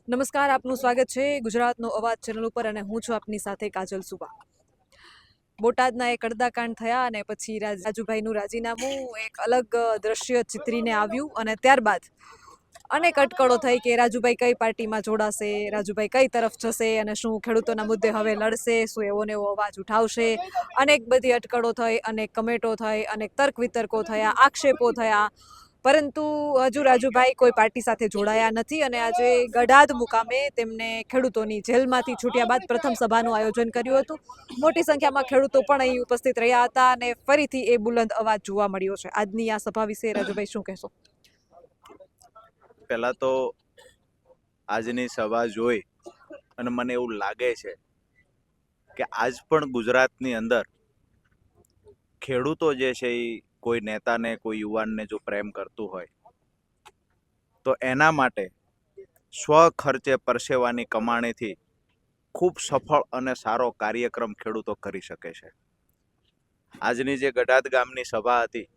નમસ્કાર, આપનું સ્વાગત છે ગુજરાતનો અવાજ ચેનલ ઉપર અને હું છું આપની સાથે કાજલ સુબા. બોટાદના એક કડદાકાંડ થયા અને પછી રાજુભાઈનું રાજીનામું એક અલગ દ્રશ્ય ચિતરીને આવ્યું અને ત્યારબાદ અનેક અટકળો થઈ કે રાજુભાઈ કઈ પાર્ટીમાં જોડાશે, રાજુભાઈ કઈ તરફ જશે અને શું ખેડૂતોના મુદ્દે હવે લડશે, શું એવો ને એવો અવાજ ઉઠાવશે. અનેક બધી અટકળો થઈ, અનેક કમેન્ટો થઈ, અનેક તર્ક વિતર્કો થયા, આક્ષેપો થયા. પરંતુ હજુ રાજુભાઈ કોઈ પાર્ટી સાથે જોડાયા નથી અને આજે ગડાદ મુકામે તેમને ખેડૂતોની જેલમાંથી છૂટ્યા બાદ પ્રથમ સભાનું આયોજન કર્યું હતું. મોટી સંખ્યામાં ખેડૂતો પણ અહીં ઉપસ્થિત રહ્યા હતા અને ફરીથી એ બુલંદ અવાજ જોવા મળ્યો છે. આજની આ સભા વિશે રાજુભાઈ શું કહેશો? પહેલા તો આજની સભા જોઈ અને મને એવું લાગે છે કે આજ પણ ગુજરાતની અંદર ખેડૂતો જે છે એ કોઈ નેતાને, કોઈ યુવાનને જો પ્રેમ કરતું હોય તો એના માટે સ્વ ખર્ચે પરસેવાની કમાણીથી ખૂબ સફળ અને સારો કાર્યક્રમ ખેડૂતો કરી શકે છે. આજની જે ગડાદ ગામની સભા હતી,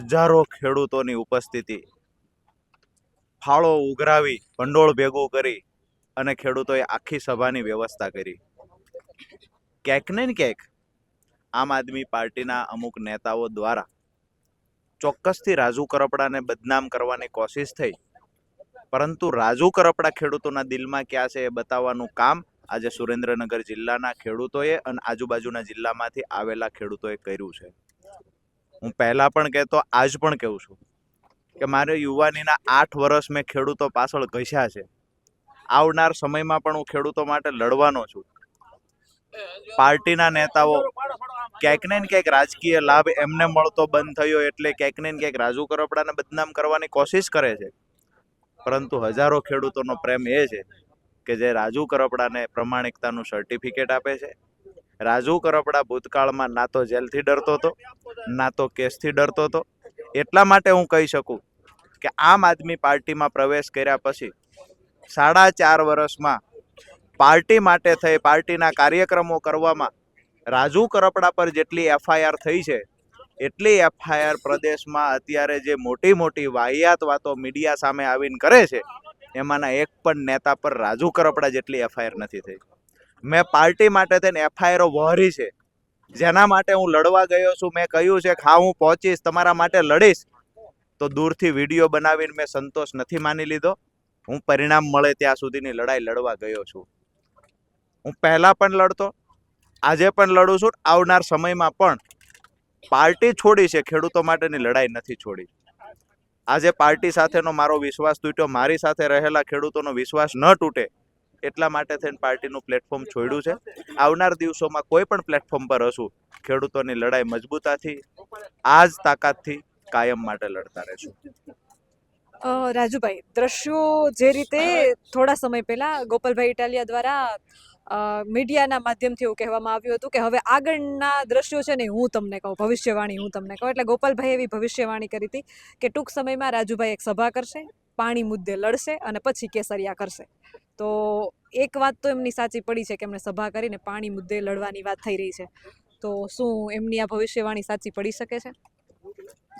હજારો ખેડૂતોની ઉપસ્થિતિ, ફાળો ઉઘરાવી, ભંડોળ ભેગું કરી અને ખેડૂતોએ આખી સભાની વ્યવસ્થા કરી. ક્યાંક ને ક્યાંક આમ આદમી પાર્ટીના અમુક નેતાઓ દ્વારા ચોક્કસથી રાજુ કરપડાને બદનામ કરવાની કોશિશ થઈ, પરંતુ રાજુ કરપડા ખેડૂતોના દિલમાં ક્યાં છે એ બતાવવાનું કામ આજે સુરેન્દ્રનગર જિલ્લાના ખેડૂતોએ અને આજુબાજુના જિલ્લામાંથી આવેલા ખેડૂતોએ કર્યું છે. હું પહેલા પણ કહેતો, આજ પણ કહું છું કે મારે યુવાનીના 8 વર્ષ મેં ખેડૂતો પાછળ ઘસ્યા છે. આવનાર સમયમાં પણ હું ખેડૂતો માટે લડવાનો છું. પાર્ટીના નેતાઓ ક્યાંક ને ક્યાંક રાજકીય લાભ એમને મળતો બંધ થયો એટલે ક્યાંક ને ક્યાંક રાજુ કરપડાને બદનામ કરવાની કોશિશ કરે છે, પરંતુ હજારો ખેડૂતોનો પ્રેમ એ છે કે જે રાજુ કરપડાને પ્રમાણિકતાનું સર્ટિફિકેટ આપે છે. રાજુ કરપડા ભૂતકાળમાં ના તો જેલથી ડરતો હતો, ના તો કેસથી ડરતો હતો. એટલા માટે હું કહી શકું કે આમ આદમી પાર્ટીમાં પ્રવેશ કર્યા પછી 4.5 વર્ષમાં પાર્ટી માટે થઈ, પાર્ટીના કાર્યક્રમો કરવામાં રાજુ કરપડા પર જેટલી એફઆઈઆર થઈ છે એટલી એફઆઈઆર પ્રદેશમાં અત્યારે જે મોટી મોટી વાહિયાત વાતો મીડિયા સામે આવીને કરે છે એમાંના એક પણ નેતા પર રાજુ કરપડા જેટલી એફઆઈઆર નથી થઈ. મેં પાર્ટી માટે થઈને એફઆઈઆરો વહોરી છે, જેના માટે હું લડવા ગયો છું. મેં કહ્યું છે કે હા, હું પહોંચીશ, તમારા માટે લડીશ, તો દૂરથી વિડીયો બનાવીને મેં સંતોષ નથી માની લીધો. હું પરિણામ મળે ત્યાં સુધીની લડાઈ લડવા ગયો છું. હું પહેલા પણ લડતો, આજે પણ લડું છું, આવનાર સમયમાં પણ. પાર્ટી છોડી છે, ખેડૂતો માટેની લડાઈ નથી છોડી. આજે પાર્ટી સાથેનો મારો વિશ્વાસ તૂટ્યો, મારી સાથે રહેલા ખેડૂતોનો વિશ્વાસ ન તૂટે એટલા માટે થઈને પાર્ટીનું પ્લેટફોર્મ છોડ્યું છે. આવનાર દિવસોમાં કોઈ પણ પ્લેટફોર્મ પર હશું, ખેડૂતોની લડાઈ મજબૂતાથી, આ જ તાકાતથી કાયમ માટે લડતા રહેશું. રાજુભાઈ, દ્રશ્યો જે રીતે થોડા સમય પહેલા ગોપાલભાઈ ઇટાલિયા દ્વારા મીડિયાના માધ્યમથી એવું કહેવામાં આવ્યું હતું કે હવે આગળના દ્રશ્યો છે ને હું તમને કહું, ભવિષ્યવાણી હું તમને કહું. એટલે ગોપાલભાઈ એવી ભવિષ્યવાણી કરી હતી કે ટૂંક સમયમાં રાજુભાઈ એક સભા કરશે, પાણી મુદ્દે લડશે અને પછી કેસરિયા કરશે. તો એક વાત તો એમની સાચી પડી છે કે એમણે સભા કરીને પાણી મુદ્દે લડવાની વાત થઈ રહી છે. તો શું એમની આ ભવિષ્યવાણી સાચી પડી શકે છે?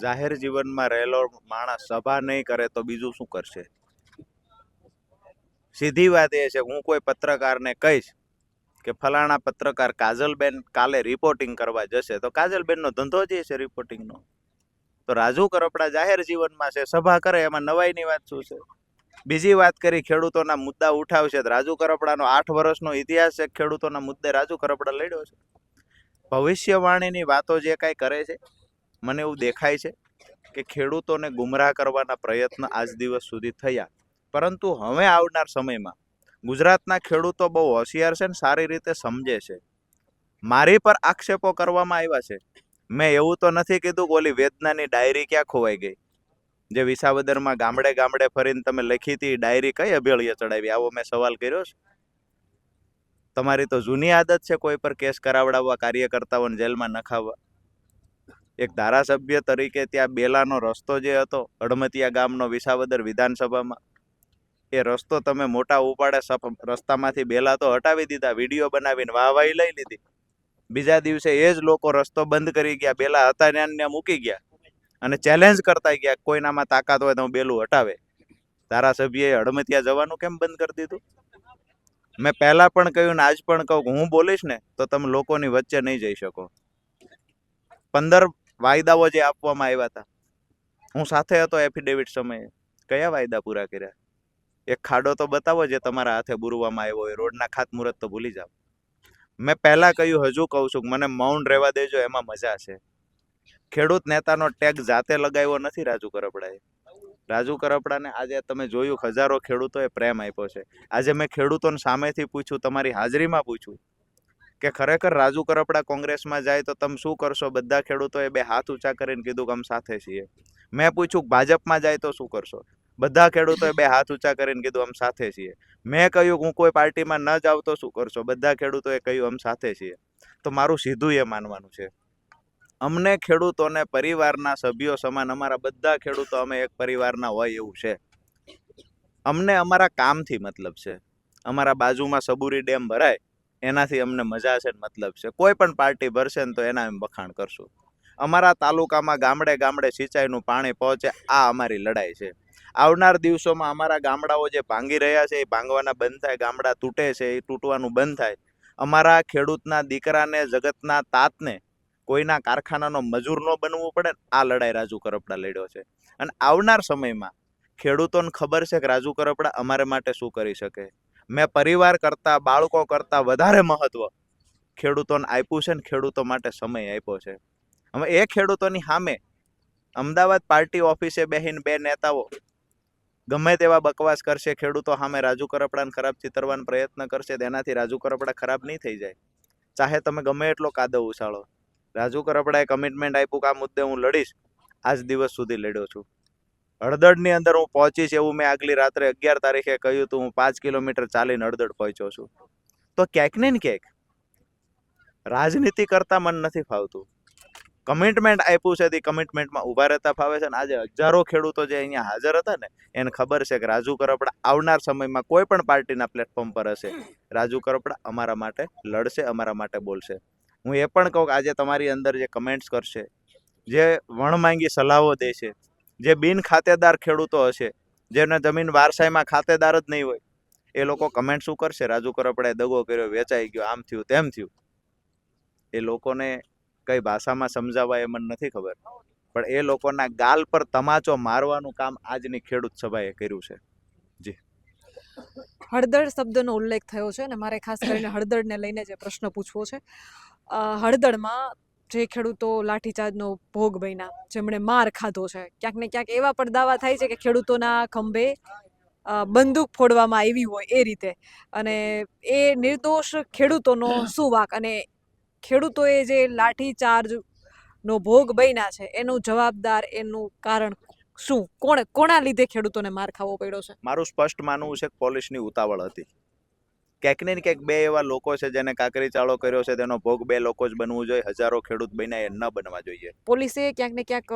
જાહેર જીવનમાં રહેલો માણસ સભા નહીં કરે તો બીજું શું કરશે? સીધી વાત એ છે, હું કોઈ પત્રકારને કહીશ કે ફલાણા પત્રકાર કાજલબેન કાલે રિપોર્ટિંગ કરવા જશે, તો કાજલબેનનો ધંધો જ છે રિપોર્ટિંગનો. તો રાજુ કરપડા જાહેર જીવનમાં છે, સભા કરે, એમાં નવાઈની વાત શું છે? બીજી વાત કરી, ખેડૂતોના મુદ્દા ઉઠાવશે. રાજુ કરપડાનો 8 વર્ષનો ઇતિહાસ છે, ખેડૂતોના મુદ્દે રાજુ કરપડા લડ્યો છે. ભવિષ્યવાણીની વાતો જે કાંઈ કરે છે, મને એવું દેખાય છે કે ખેડૂતોને ગુમરાહ કરવાના પ્રયત્ન આજ દિવસ સુધી થયા, પરંતુ હવે આવનાર સમયમાં ગુજરાતના ખેડૂતો બહુ હોશિયાર છે ને સારી રીતે સમજે છે. મારી પર આક્ષેપો કરવામાં આવ્યા છે, મેં એવું તો નથી કીધું કે ઓલી વેદનાની ડાયરી ક્યાં ખોવાઈ ગઈ, જે વિસાવદરમાં ગામડે ગામડે ફરીને તમે લખી હતી ડાયરી કઈ અભેળીએ ચડાવી, આવો મેં સવાલ કર્યો છે. તમારી તો જૂની આદત છે કોઈ પર કેસ કરાવડાવવા, કાર્યકર્તાઓને જેલમાં નખાવવા. એક ધારાસભ્ય તરીકે ત્યાં બેલાનો રસ્તો જે હતો અડમતિયા ગામનો વિસાવદર વિધાનસભામાં, એ રસ્તો તમે મોટા ઉપાડે રસ્તામાંથી બેલા તો હટાવી દીધા, વિડીયો બનાવીને વાહવાહી લઈ લીધી. બીજા દિવસે એ જ લોકો રસ્તો બંધ કરી ગયા, બેલા હતા ત્યાં મૂકી ગયા અને ચેલેન્જ કરતા ગયા, કોઈનામાં તાકાત હોય તો બેલું હટાવે. ધારાસભ્યએ હડમતિયા જવાનું કેમ બંધ કરી દીધું? મેં પહેલા પણ કહ્યું ને આજ પણ કહું કે હું બોલીશ ને તો તમે લોકોની વચ્ચે નહીં જઈ શકો. 15 વાયદાઓ જે આપવામાં આવ્યા હતા, હું સાથે હતો એફિડેવિટ સમયે. કયા વાયદા પૂરા કર્યા? એક ખાડો તો બતાવો જે તમારા હાથે બુરવામાં આવ્યો હોય. રોડના ખાતમુહૂર્ત તો ભૂલી જાઓ. મેં પહેલા કહ્યું, હજુ કહું છું કે મને મૌન રહેવા દેજો, એમાં મજા છે. ખેડૂત નેતાનો ટેગ જાતે લગાવ્યો નથી રાજુ કરપડાએ. રાજુ કરપડાને આજે તમે જોયું, હજારો ખેડૂતોએ પ્રેમ આપ્યો છે. આજે મેં ખેડૂતોને સામેથી પૂછ્યું, તમારી હાજરીમાં પૂછ્યું કે ખરેખર રાજુ કરપડા કોંગ્રેસમાં જાય તો તમે શું કરશો? બધા ખેડૂતોએ બે હાથ ઊંચા કરીને કીધું કે અમે સાથે છીએ. મેં પૂછ્યું ભાજપમાં જાય તો શું કરશો? બધા ખેડૂતોએ બે હાથ ઊંચા કરીને કીધું અમે સાથે છીએ. મેં કહ્યું હું કોઈ પાર્ટીમાં ન જાઉં તો શું કરશો? બધા ખેડૂતોએ કહ્યું અમે સાથે છીએ. તો મારું સીધું એ માનવાનું છે, અમને ખેડૂતોને પરિવારના સભ્યો સમાન, અમારા બધા ખેડૂતો અમે એક પરિવારના હોય એવું છે. અમને અમારા કામથી મતલબ છે. અમારા બાજુમાં સબુરી ડેમ ભરાય એનાથી અમને મજા છે, મતલબ છે. કોઈ પણ પાર્ટી ભરશે ને તો એના અમે વખાણ કરશું. અમારા તાલુકામાં ગામડે ગામડે સિંચાઈનું પાણી પહોંચે, આ અમારી લડાઈ છે. આવનાર દિવસોમાં અમારા ગામડાઓ જે ભાંગી રહ્યા છે એ ભાંગવાના બંધ થાય, ગામડા તૂટે છે એ તૂટવાનું બંધ થાય. અમારા ખેડૂતના દીકરાને, જગતના તાતને કોઈના કારખાનાનો મજૂર ન બનવું પડે, આ લડાઈ રાજુ કરપડા લડ્યો છે. અને આવનાર સમયમાં ખેડૂતોને ખબર છે કે રાજુ કરપડા અમારે માટે શું કરી શકે. મેં પરિવાર કરતા, બાળકો કરતા વધારે મહત્વ ખેડૂતોને આપ્યું છે ને ખેડૂતો માટે સમય આપ્યો છે. હવે એ ખેડૂતોની સામે અમદાવાદ પાર્ટી ઓફિસે બેહીને બે નેતાઓ ગમે તેવા બકવાસ કરશે, ખેડૂતો સામે રાજુ કરપડાને ખરાબ ચિતરવાનો પ્રયત્ન કરશે, તેનાથી રાજુ કરપડા ખરાબ નહીં થઈ જાય. ચાહે તમે ગમે એટલો કાદવ ઉછાળો. રાજુ કરપડાએ કમિટમેન્ટ આપ્યું કે આ મુદ્દે હું લડીશ. આજ દિવસ સુધી લડ્યો છું. હળદળની અંદર હું પહોંચીશ એવું મેં આગલી રાત્રે 11 તારીખે કહ્યું હતું. હું 5 કિલોમીટર ચાલીને હળદળ પહોંચ્યો છું. તો ક્યાંક ને ક્યાંક રાજનીતિ કરતા મન નથી ફાવતું. કમિટમેન્ટ આપ્યું છે તે કમિટમેન્ટમાં ઊભા રહેતા ફાવે છે. અને આજે હજારો ખેડૂતો જે અહીંયા હાજર હતા ને, એને ખબર છે કે રાજુ કરપડા આવનાર સમયમાં કોઈ પણ પાર્ટીના પ્લેટફોર્મ પર હશે, રાજુ કરપડા અમારા માટે લડશે, અમારા માટે બોલશે. હું એ પણ કહું કે આજે તમારી અંદર જે કમેન્ટ્સ કરશે, જે વણમાંગી સલાહો દે છે, જે બિન ખાતેદાર ખેડૂતો હશે, જેને જમીન વારસાઈમાં ખાતેદાર જ નહીં હોય, એ લોકો કમેન્ટ શું કરશે? રાજુ કરપડાએ દગો કર્યો, વેચાઈ ગયો, આમ થયું, તેમ થયું. એ લોકોને કઈ ભાષામાં સમજાવવા એ મને નથી ખબર, પણ એ લોકોના ગાલ પર તમાચો મારવાનું કામ આજની ખેડૂત સભાએ કર્યું છે. જી, હળદળ શબ્દનો ઉલ્લેખ થયો છે અને મારે ખાસ કરીને હળદળને લઈને જે પ્રશ્ન પૂછવો છે. હળદળમાં જે ખેડૂતો લાઠીચાર્જનો ભોગ બન્યા, જેમણે માર ખાધો છે, ક્યાંક ને ક્યાંક એવા પણ દાવા થાય છે કે ખેડૂતોના ખંભે બંદૂક ફોડવામાં આવી હોય એ રીતે, અને એ નિર્દોષ ખેડૂતોનો શું વાંક? અને ખેડૂતોએ જે લાઠીચાર્જનો ભોગ બન્યા છે એનું જવાબદાર, એનું કારણ શું? કોના લીધે ખેડૂતોને માર ખાવો પડ્યો છે? મારું સ્પષ્ટ માનવું છે કે પોલીસની ઉતાવળ હતી. ક્યાંક ને ક્યાંક બે એવા લોકો છે જેને કાકરી ચાળો કર્યો છે, તેનો ભોગ બે લોકો જ બનવું જોઈએ. હજારો ખેડૂત બન્યા એ ન બનવા જોઈએ. પોલીસે ક્યાંક ને ક્યાંક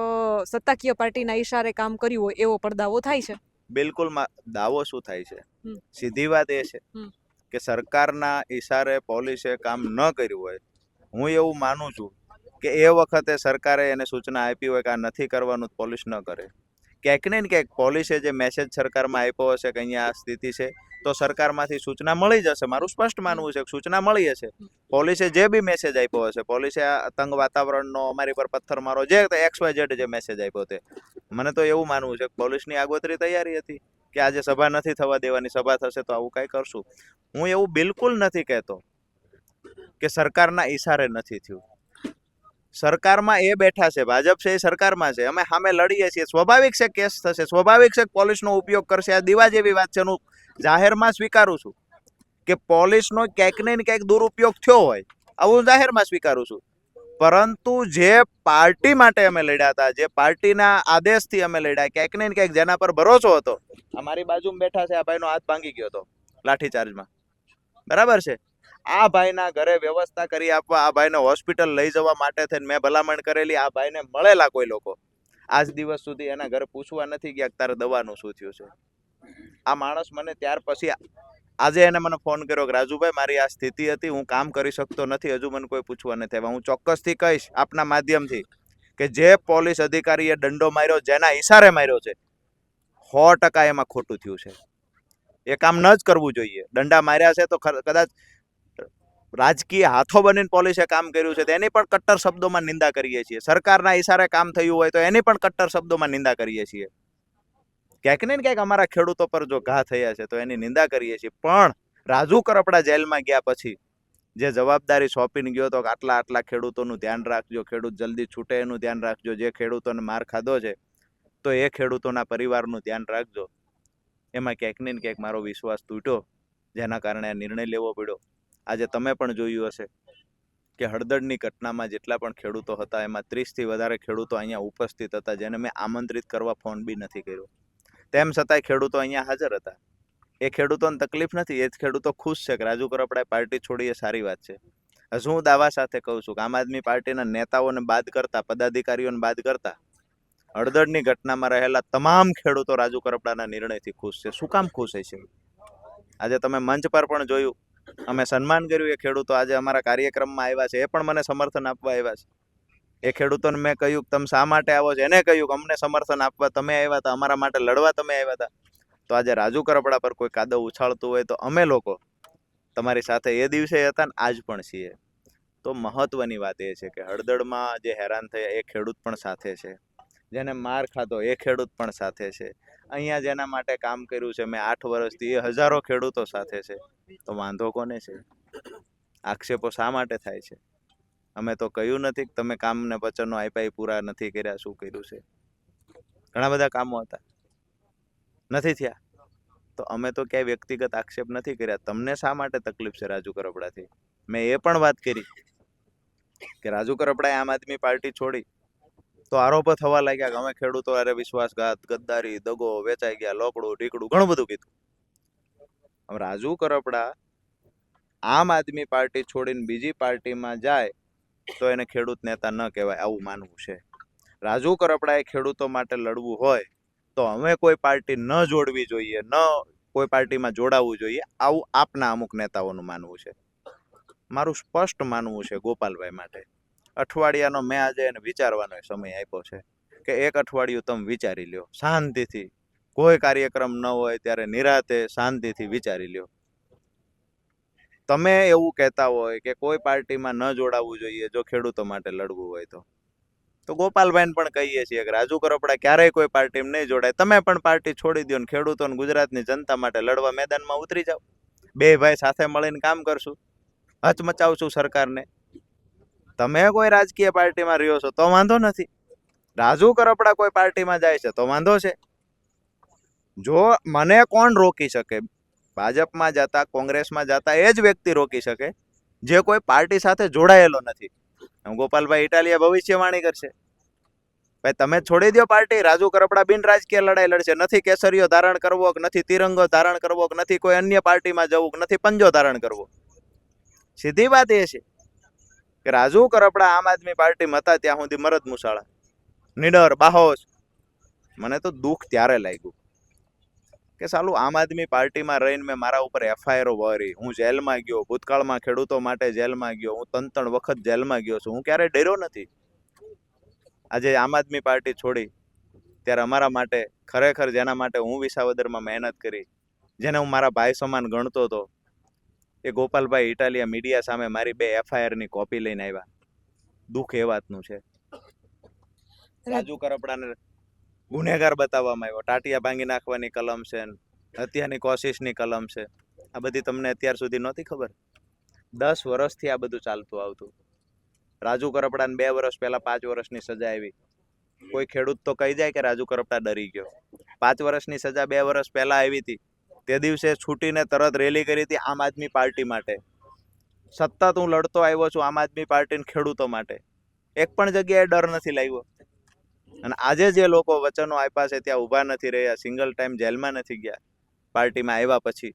સત્તાકીય પાર્ટીના ઈશારે કામ કર્યું હોય એવો પણ દાવો થાય છે. બિલકુલ. દાવો શું થાય છે? સીધી વાત એ છે કે સરકારના ઈશારે પોલીસે કામ ન કર્યું હોય. હું એવું માનું છું કે એ વખતે સરકારે એને સૂચના આપી હોય કે આ નથી કરવાનું, પોલીસ ન કરે. ક્યાંક ને ક્યાંક પોલીસે જે મેસેજ સરકારમાં આપ્યો હશે કે અહીંયા આ સ્થિતિ છે, તો સરકારમાંથી સૂચના મળી જશે. મારું સ્પષ્ટ માનવું છે કે સૂચના મળી હશે. પોલીસે જે બી મેસેજ આપ્યો હશે, પોલીસે આ તંગ વાતાવરણનો, અમારી પર પથ્થર મારો, જે XYZ જે મેસેજ આપ્યો તે, મને તો એવું માનવું છે કે પોલીસની આગોતરી તૈયારી હતી કે આજે સભા નથી થવા દેવાની, સભા થશે તો આવું કાંઈ કરશું. હું એવું બિલકુલ નથી કહેતો કે સરકારના ઈશારે નથી થયું. સરકારમાં એ બેઠા છે, ભાજપ છે એ સરકારમાં છે, અમે સામે લડીએ છીએ. સ્વાભાવિક છે કેસ થશે, સ્વાભાવિક છે પોલીસનો ઉપયોગ કરશે. આ દીવા જેવી વાત છે. હું જાહેરમાં સ્વીકારું છું કે પોલીસનો ક્યાંક ને ક્યાંક દુરુપયોગ થયો હોય, આવું જાહેરમાં સ્વીકારું છું. પરંતુ જે પાર્ટી માટે અમે લડ્યા હતા, જે પાર્ટીના આદેશથી અમે લડ્યા, ક્યાંક ને ક્યાંક જેના પર ભરોસો હતો, અમારી બાજુમાં બેઠા છે, આ ભાઈનો હાથ ભાંગી ગયો હતો લાઠીચાર્જમાં, બરાબર છે. આ ભાઈના ઘરે વ્યવસ્થા કરી આપવા, આ ભાઈને હોસ્પિટલ લઈ જવા માટે થઈને મેં ભલામણ કરેલી. આ ભાઈને મળેલા કોઈ લોકો, આજ દિવસ સુધી એના ઘરે પૂછવા નથી ગયા કે તારે દવાનું શું થયું છે. આ માણસ મને ત્યાર પછી આજે એને મને ફોન કર્યો કે રાજુભાઈ મારી આ સ્થિતિ હતી, હું કામ કરી શકતો નથી, હજુ મને કોઈ પૂછવા નથી આવ્યા. હું ચોક્કસથી કહીશ આપના માધ્યમથી કે જે પોલીસ અધિકારીએ દંડો માર્યો, જેના ઈશારે માર્યો છે, 100% એમાં ખોટું થયું છે. એ કામ ન જ કરવું જોઈએ. દંડા માર્યા છે તો કદાચ રાજકીય હાથો બનીને પોલીસે કામ કર્યું છે તો એની પણ કટ્ટર શબ્દોમાં નિંદા કરીએ છીએ. સરકારના ઈશારે કામ થયું હોય તો એની પણ કટ્ટર શબ્દોમાં નિંદા કરીએ છીએ. ક્યાંક ને ક્યાંક અમારા ખેડૂતો પર જો ઘા થયા છે તો એની નિંદા કરીએ છીએ. પણ રાજુ કરપડા જેલમાં ગયા પછી જે જવાબદારી સોંપીને ગયો તો કે આટલા ખેડૂતોનું ધ્યાન રાખજો, ખેડૂત જલ્દી છૂટે એનું ધ્યાન રાખજો, જે ખેડૂતોને માર ખાધો છે તો એ ખેડૂતોના પરિવારનું ધ્યાન રાખજો. એમાં ક્યાંક ને ક્યાંક મારો વિશ્વાસ તૂટ્યો, જેના કારણે આ નિર્ણય લેવો પડ્યો. આજે તમે પણ જોયું હશે કે હળદરની ઘટનામાં જેટલા પણ ખેડૂતો હતા એમાં 30થી વધારે ખેડૂતો અહીંયા ઉપસ્થિત હતા, જેને મેં આમંત્રિત કરવા ફોન બી નથી કર્યો. તેમ છતાંય ખેડૂતો અહીંયા હાજર હતા. એ ખેડૂતોને તકલીફ નથી, એ જ ખેડૂતો ખુશ છે કે રાજુ કરપડાએ પાર્ટી છોડી, એ સારી વાત છે. હજુ હું દાવા સાથે કહું છું કે આમ આદમી પાર્ટીના નેતાઓને બાદ કરતા, પદાધિકારીઓને બાદ કરતા હળદરની ઘટનામાં રહેલા તમામ ખેડૂતો રાજુ કરપડાના નિર્ણયથી ખુશ છે. શું કામ ખુશ છે? આજે તમે મંચ પર પણ જોયું, અમે સન્માન કર્યું. એ ખેડૂતો આજે અમારા કાર્યક્રમમાં આવ્યા છે, એ પણ મને સમર્થન આપવા આવ્યા છે. એ ખેડૂતોને મેં કહ્યું કે તમે શા માટે આવો છો, એને કહ્યું કે અમને સમર્થન આપવા તમે આવ્યા હતા, અમારા માટે લડવા તમે આવ્યા હતા. તો આજે રાજુ કરપડા પર કોઈ કાદવ ઉછાળતું હોય તો અમે લોકો તમારી સાથે એ દિવસે હતા ને આજ પણ છીએ. તો મહત્વની વાત એ છે કે હળદરમાં જે હેરાન થયા એ ખેડૂત પણ સાથે છે, જેને માર ખાધો એ ખેડૂત પણ સાથે છે, અહીંયા જેના માટે કામ કર્યું છે મેં 8 વર્ષથી, એ હજારો ખેડૂતો સાથે છે. તો વાંધો કોને છે? આક્ષેપો શા માટે થાય છે? અમે તો કહ્યું નથી કે તમે કામ ને વચનો આપ્યા એ પૂરા નથી કર્યા. શું કર્યું છે? ઘણા બધા કામો હતા, નથી થયા. તો અમે તો ક્યાંય વ્યક્તિગત આક્ષેપ નથી કર્યા. તમને શા માટે તકલીફ છે રાજુ કરપડાથી? મેં એ પણ વાત કરી કે રાજુ કરપડાએ આમ આદમી પાર્ટી છોડી તો આરોપો થવા લાગ્યા કે અમે ખેડૂતો અરે વિશ્વાસઘાત, ગદ્દારી, દગો, વેચાઈ ગયા, લોકડું ઢીકડું, ઘણું બધું કીધું. હવે રાજુ કરપડા આમ આદમી પાર્ટી છોડીને બીજી પાર્ટીમાં જાય તો એને ખેડૂત નેતા ન કહેવાય, આવું માનવું છે. રાજુ કરપડાએ ખેડૂતો માટે લડવું હોય તો અમે કોઈ પાર્ટી ન જોડવી જોઈએ, ન કોઈ પાર્ટીમાં જોડાવવું જોઈએ, આવું આપના અમુક નેતાઓનું માનવું છે. મારું સ્પષ્ટ માનવું છે ગોપાલભાઈ માટે. અઠવાડિયાનો મેં આજે એને વિચારવાનો સમય આપ્યો છે કે એક અઠવાડિયું તમે વિચારી લ્યો શાંતિથી, કોઈ કાર્યક્રમ ન હોય ત્યારે નિરાતે શાંતિથી વિચારી લ્યો. તમે એવું કહેતા હોય કે કોઈ પાર્ટીમાં ન જોડાવવું જોઈએ જો ખેડૂતો માટે લડવું હોય તો ગોપાલભાઈને પણ કહીએ છીએ કે રાજુ કરપડા ક્યારેય કોઈ પાર્ટીમાં નહીં જોડાય. તમે પણ પાર્ટી છોડી દો ને ખેડૂતો ને ગુજરાતની જનતા માટે લડવા મેદાનમાં ઉતરી જાઓ. બે ભાઈ સાથે મળીને કામ કરશું, હચમચાવશું સરકારને. તમે કોઈ રાજકીય પાર્ટીમાં રહ્યો છો તો વાંધો નથી, રાજુ કરપડા કોઈ પાર્ટીમાં જાય છે તો વાંધો છે. જો મને કોણ રોકી શકે? ભાજપમાં જતા, કોંગ્રેસમાં જતા એ જ વ્યક્તિ રોકી શકે જે કોઈ પાર્ટી સાથે જોડાયેલો નથી. ગોપાલભાઈ ઇટાલિયા ભવિષ્યવાણી કરશે, ભાઈ તમે છોડી દો પાર્ટી, રાજુ કરપડા બિન રાજકીય લડાઈ લડશે. નથી કેસરીઓ ધારણ કરવો, નથી તિરંગો ધારણ કરવો, નથી કોઈ અન્ય પાર્ટીમાં જવું, નથી પંજો ધારણ કરવો. સીધી વાત એ છે કે રાજુ કરપડા આમ આદમી પાર્ટીમાં હતા ત્યાં સુધી મરદ મુસાળા, નીડર, બાહોશ. મને તો દુઃખ ત્યારે લાગ્યું કે સાલું આમ આદમી પાર્ટીમાં રહીને મેં મારા ઉપર એફઆઈઆર વારી, હું જેલમાં ગયો, ભૂતકાળમાં ખેડૂતો માટે જેલમાં ગયો, હું 3 વખત જેલમાં ગયો છું, હું ક્યારેય ડર્યો નથી. આજે આમ આદમી પાર્ટી છોડી ત્યારે અમારા માટે ખરેખર જેના માટે હું વિસાવદરમાં મહેનત કરી, જેને હું મારા ભાઈ સમાન ગણતો હતો, એ ગોપાલભાઈ ઇટાલિયા મીડિયા સામે મારી 2 એફઆઈઆરની કોપી લઈને આવ્યા. દુઃખ એ વાતનું છે. રાજુ કરપડાને ગુનેગાર બતાવવામાં આવ્યો, ટાટિયા ભાંગી નાખવાની કલમ છે, હત્યાની કોશિશની કલમ છે. આ બધી તમને અત્યાર સુધી નહોતી ખબર? 10 વર્ષથી આ બધું ચાલતું આવતું. રાજુ કરપડાને 2 વર્ષ પહેલા 5 વર્ષની સજા આવી. કોઈ ખેડૂત તો કહી જાય કે રાજુ કરપડા ડરી ગયો. 5 વર્ષની સજા 2 વર્ષ પહેલા આવી હતી. તે દિવસે છૂટીને તરત રેલી કરી હતી આમ આદમી પાર્ટી માટે. સતત હું લડતો આવ્યો છું આમ આદમી પાર્ટી ખેડૂતો માટે. એક પણ જગ્યાએ ડર નથી લાગ્યો. અને આજે જે લોકો વચનો આપ્યા છે ત્યાં ઊભા નથી રહ્યા, સિંગલ ટાઈમ જેલમાં નથી ગયા પાર્ટીમાં આવ્યા પછી,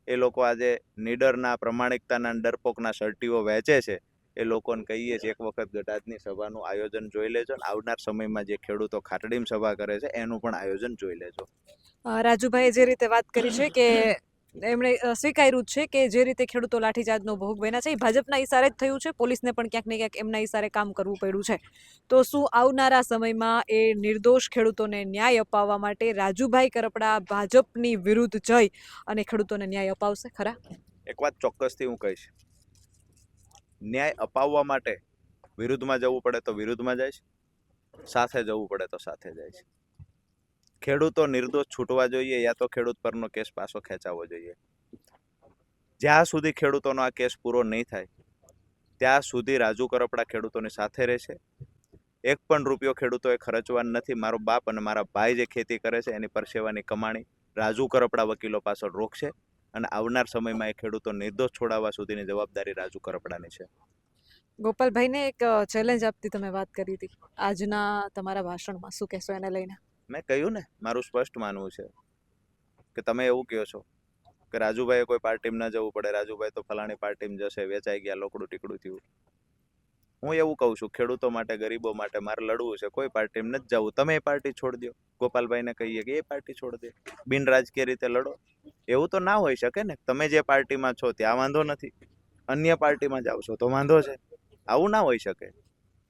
એ લોકો આજે નીડરના, પ્રમાણિકતાના, ડરપોકના સર્ટીઓ વહેંચે છે. એ લોકોને કહીએ છીએ એક વખત ગઢાદની સભાનું આયોજન જોઈ લેજો ને આવનાર સમયમાં જે ખેડૂતો ખાટડીમાં સભા કરે છે એનું પણ આયોજન જોઈ લેજો. રાજુભાઈએ જે રીતે વાત કરી છે કે એમણે સ્વીકાર્યું જ છે કે જે રીતે ખેડૂતો લાઠીચાર્જનો ભોગ બન્યા છે એ ભાજપના ઈશારે જ થયું છે. પોલીસને પણ ક્યાંક ને ક્યાંક એમના ઈશારે કામ કરવું પડ્યું છે. તો શું આવનારા સમયમાં એ નિર્દોષ ખેડૂતોને ન્યાય અપાવવા માટે રાજુભાઈ કરપડા ભાજપની વિરુદ્ધ જઈ અને ખેડૂતોને ન્યાય અપાવશે ખરા? એક વાત ચોક્કસથી હું કહીશ, ન્યાય અપાવવા માટે વિરુદ્ધમાં જવું પડે તો વિરુદ્ધમાં જાય છે, સાથે જવું પડે તો સાથે જાય છે. ખેડૂતો નિર્દોષ છૂટવા જોઈએ યા તો ખેડૂત પરનો કેસ પાછો ખેંચાવવો જોઈએ. જ્યાં સુધી ખેડૂતોનો આ કેસ પૂરો નહીં થાય ત્યાં સુધી રાજુ કરપડા ખેડૂતોની સાથે રહેશે. એક પણ રૂપિયો ખેડૂતોએ ખર્ચવાનો નથી. મારો બાપ અને મારા ભાઈ જે ખેતી કરે છે એની પરસેવાની કમાણી રાજુ કરપડા વકીલો પાછળ રોકશે અને આવનાર સમયમાં એ ખેડૂતો નિર્દોષ છોડાવવા સુધીની જવાબદારી રાજુ કરપડાની છે. ગોપાલભાઈને એક ચેલેન્જ આપતી તમે વાત કરી હતી આજના તમારા ભાષણમાં, શું કહેશો એને લઈને? મેં કહ્યું ને, મારું સ્પષ્ટ માનવું છે કે તમે એવું કહો છો કે રાજુભાઈએ કોઈ પાર્ટીમાં ન જવું પડે, રાજુભાઈ તો ફલાણી પાર્ટીમાં જશે, વેચાઈ ગયા, લોકડું ટીકડું થયું. હું એવું કહું છું, ખેડૂતો માટે, ગરીબો માટે મારે લડવું છે, કોઈ પાર્ટીમાં નથી જવું. તમે એ પાર્ટી છોડી દો. ગોપાલભાઈને કહીએ કે એ પાર્ટી છોડી દે, બિન રાજકીય રીતે લડો. એવું તો ના હોઈ શકે ને, તમે જે પાર્ટીમાં છો ત્યાં વાંધો નથી, અન્ય પાર્ટીમાં જાઓ છો તો વાંધો છે. આવું ના હોઈ શકે.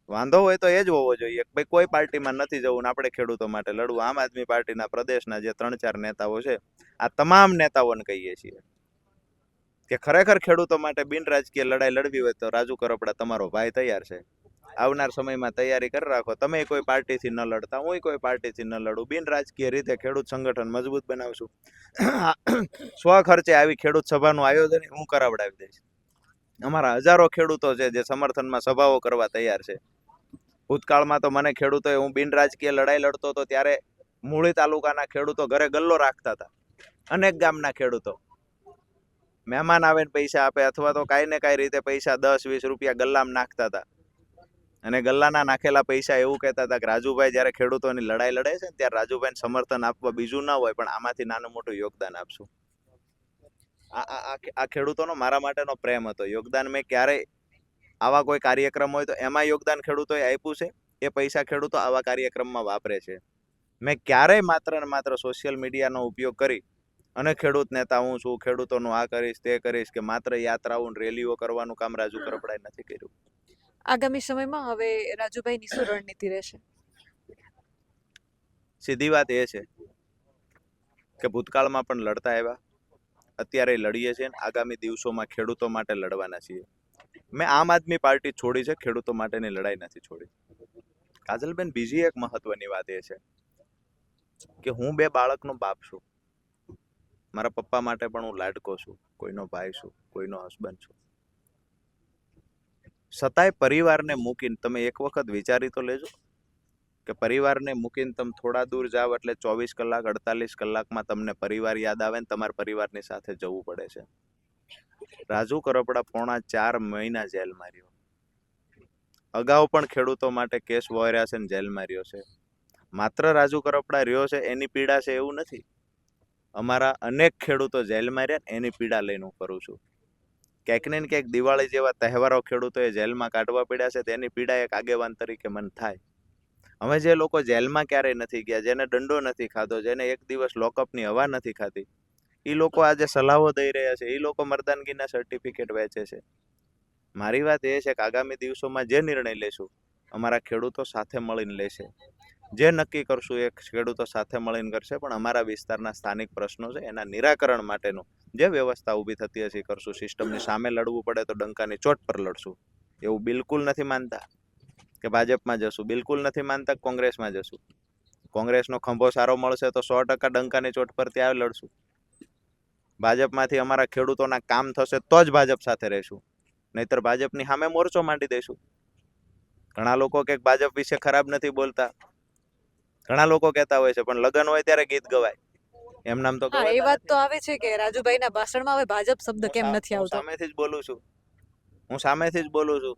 વાંધો હોય તો એ જ હોવો જોઈએ. ભાઈ કોઈ પાર્ટીમાં નથી જવું ને આપણે ખેડૂતો માટે લડવું. આમ આદમી પાર્ટીના પ્રદેશના જે 3-4 નેતાઓ છે, આ તમામ નેતાઓને કહીએ છીએ કે ખરેખર ખેડૂતો માટે બિન રાજકીય લડાઈ લડવી હોય તો રાજુ કરપડા તમારો ભાઈ તૈયાર છે. આવનાર સમયમાં તૈયારી કરી રાખો. તમે કોઈ પાર્ટીથી ન લડતા, હું કોઈ પાર્ટીથી ન લડું. બિન રાજકીય રીતે ખેડૂત સંગઠન મજબૂત બનાવશું. સ્વખર્ચે આવી ખેડૂત સભાનું આયોજન હું કરાવડાવી દઈશ. અમારા હજારો ખેડૂતો છે જે સમર્થનમાં સભાઓ કરવા તૈયાર છે. ભૂતકાળમાં તો મને ખેડૂતોએ, હું બિન રાજકીય લડાઈ લડતો હતો ત્યારે મૂળી તાલુકાના ખેડૂતો ઘરે ગલ્લો રાખતા હતા. અનેક ગામના ખેડૂતો મહેમાન આવે ને પૈસા આપે અથવા તો કાંઈ ને કાંઈ રીતે પૈસા 10-20 રૂપિયા ગલ્લામાં નાખતા હતા અને ગલ્લાના નાખેલા પૈસા એવું કહેતા હતા કે રાજુભાઈ જ્યારે ખેડૂતોની લડાઈ લડે છે ત્યારે રાજુભાઈને સમર્થન આપવા બીજું ના હોય પણ આમાંથી નાનું મોટું યોગદાન આપશું. આ ખેડૂતોનો મારા માટેનો પ્રેમ હતો. યોગદાન મેં ક્યારેય આવા કોઈ કાર્યક્રમ હોય તો એમાં યોગદાન ખેડૂતોએ આપ્યું છે. એ પૈસા ખેડૂતો આવા કાર્યક્રમમાં વાપરે છે. મેં ક્યારેય માત્ર ને માત્ર સોશિયલ મીડિયાનો ઉપયોગ કરી અને ખેડૂત નેતા હું છું, ખેડૂતોનું આ કરીશ તે કરીશ કે માત્ર યાત્રાઓ રેલીઓ કરવાનું કામ રાજુ કરપડાએ નથી કર્યું. આગામી સમયમાં હવે રાજુભાઈની શું રણનીતિ રહેશે? સીધી વાત એ છે કે ભૂતકાળમાં પણ લડતા આવ્યા, અત્યારે લડીએ છીએ, આગામી દિવસોમાં ખેડૂતો માટે લડવાના છીએ. મેં આમ આદમી પાર્ટી છોડી છે, ખેડૂતો માટેની લડાઈ નથી છોડી. કાજલબેન, બીજી એક મહત્વની વાત એ છે કે હું 2 બાળકનો બાપ છું. મારા પપ્પા માટે પણ હું લાડકો છું, કોઈનો ભાઈ છું, કોઈનો હસબન્ડ છું. છતાંય પરિવારને મૂકીને તમે એક વખત વિચારી તો લેજો કે પરિવારને મૂકીને તમે થોડા દૂર જાવ એટલે 24 કલાક 48 કલાકમાં તમને પરિવાર યાદ આવે ને તમારા પરિવારની સાથે જવું પડે છે. રાજુ કરપડા પોણા 4 મહિના જેલમાં રહ્યો. અગાઉ પણ ખેડૂતો માટે કેસ વહોર્યા છે ને જેલમાં રહ્યો છે. માત્ર રાજુ કરપડા રહ્યો છે એની પીડા છે એવું નથી. અમારા અનેક ખેડૂતો જેલમાં રહ્યા એની પીડા લઈને હું કરું છું. ક્યાંક ને ક્યાંક દિવાળી જેવા તહેવારો ખેડૂતોએ જેલમાં કાઢવા પડ્યા છે તેની પીડા એક આગેવાન તરીકે મન થાય. હવે જે લોકો જેલમાં ક્યારેય નથી ગયા, જેને દંડો નથી ખાધો, જેને એક દિવસ લોકઅપની હવા નથી ખાધી, એ લોકો આજે સલાહો દઈ રહ્યા છે, એ લોકો મર્દાનગીના સર્ટિફિકેટ વેચે છે. મારી વાત એ છે કે આગામી દિવસોમાં જે નિર્ણય લેશું અમારા ખેડૂતો સાથે મળીને લેશે. જે નક્કી કરશું એ ખેડૂતો સાથે મળીને કરશે. પણ અમારા વિસ્તારના સ્થાનિક પ્રશ્નો છે એના નિરાકરણ માટેનું જે વ્યવસ્થા ઊભી થતી હશે એ કરશું. સિસ્ટમની સામે લડવું પડે તો ડંકાની ચોટ પર લડશું. એવું બિલકુલ નથી માનતા કે ભાજપમાં જશું, બિલકુલ નથી માનતા કોંગ્રેસમાં જશું. કોંગ્રેસનો ખંભો સારો મળશે તો 100% ડંકાની ચોટ પર ત્યાં લડશું. ભાજપમાંથી અમારા ખેડૂતોના કામ થશે તો જ ભાજપ સાથે રહીશું, નહીતર ભાજપની સામે મોરચો માંડી દઈશું. ઘણા લોકો કે ભાજપ વિશે ખરાબ નથી બોલતા, ઘણા લોકો કહેતા હોય છે, પણ લગ્ન હોય ત્યારે ગીત ગવાય, એમ નામ તો એ વાત તો આવે છે કે રાજુભાઈના ભાષણમાં હવે ભાજપ શબ્દ કેમ નથી આવતો. સામેથી જ બોલું છું, હું સામેથી જ બોલું છું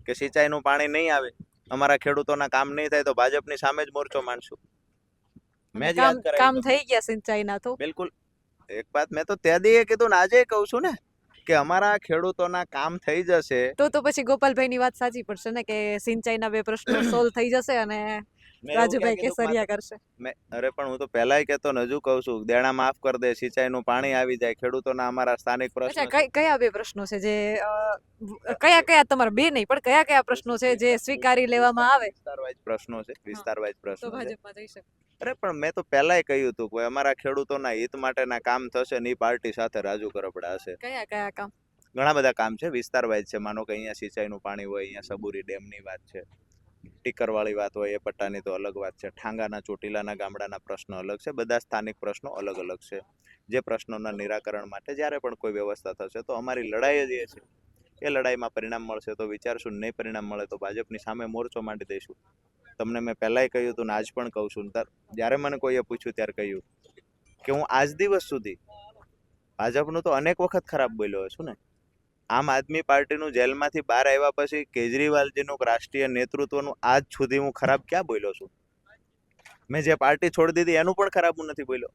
કે સિંચાઈનું પાણી નહીં આવે, અમારા ખેડૂતોના કામ નહીં થાય તો ભાજપની સામે જ મોરચો માંડશું. મેં જ યાદ કરાવ્યું. કામ થઈ ગયા સિંચાઈના તો બિલકુલ. એક વાત મેં તો તે દીએ કીધું ને આજે કહું છું ને કે અમારા ખેડૂતોના કામ થઈ જશે. તો પછી ગોપાલભાઈની વાત સાચી પડશે ને કે સિંચાઈના 2 પ્રશ્નો સોલ્વ થઈ જશે અને મેં એવું ક્યાં રાજુભાઈ કીધું કે કેસરિયા કરશે? અરે પણ હું તો પહેલાય કહેતો ને હજુ કહું છું, દેણા માફ કરી દે, સિંચાઈનું પાણી આવી જાય, ખેડૂતોના અમારા સ્થાનિક પ્રશ્નો અચ્છા, કયા બે પ્રશ્નો છે જે કયા કયા તમારા બે નહીં પણ કયા કયા પ્રશ્નો છે જે સ્વીકારી લેવામાં આવે વિસ્તાર વાઇઝ પ્રશ્નો છે, વિસ્તાર વાઇઝ તો પ્રશ્નો છે. ભાજપમાં જઈ શકે? અરે પણ મેં તો પહેલાય કહ્યું હતું કે અમારા ખેડૂતોના હિત માટેના કામ થશે ને એ પાર્ટી સાથે રાજુ કરપડા હશે. કયા કયા કામ? ઘણા બધા કામ છે, વિસ્તાર વાઇઝ છે. માનો કે અહીંયા સિંચાઈનું પાણી હોય, અહીંયા સબુરી ડેમની વાત છે, ટીકરવાળી વાત હોય, એ પટ્ટાની તો અલગ વાત છે, ઠાંગાના ચોટીલાના ગામડાના પ્રશ્નો અલગ છે, બધા સ્થાનિક પ્રશ્નો અલગ અલગ છે. જે પ્રશ્નોના નિરાકરણ માટે જ્યારે પણ કોઈ વ્યવસ્થા થશે તો અમારી લડાઈ જ એ છે. એ લડાઈમાં પરિણામ મળશે તો વિચારશું, નહીં પરિણામ મળે તો ભાજપની સામે મોરચો માંડી દઈશું. તમને મેં પહેલાંય કહ્યું હતું ને આજ પણ કહું છું. જ્યારે મને કોઈએ પૂછ્યું ત્યારે કહ્યું કે હું આજ દિવસ સુધી ભાજપનું તો અનેક વખત ખરાબ બોલ્યો છું ને. આમ આદમી પાર્ટીનું જેલમાંથી બહાર આવ્યા પછી કેજરીવાલજીનું રાષ્ટ્રીય નેતૃત્વનું આજ સુધી હું ખરાબ ક્યાં બોલ્યો છું? મેં જે પાર્ટી છોડી દીધી એનું પણ ખરાબ હું નથી બોલ્યો.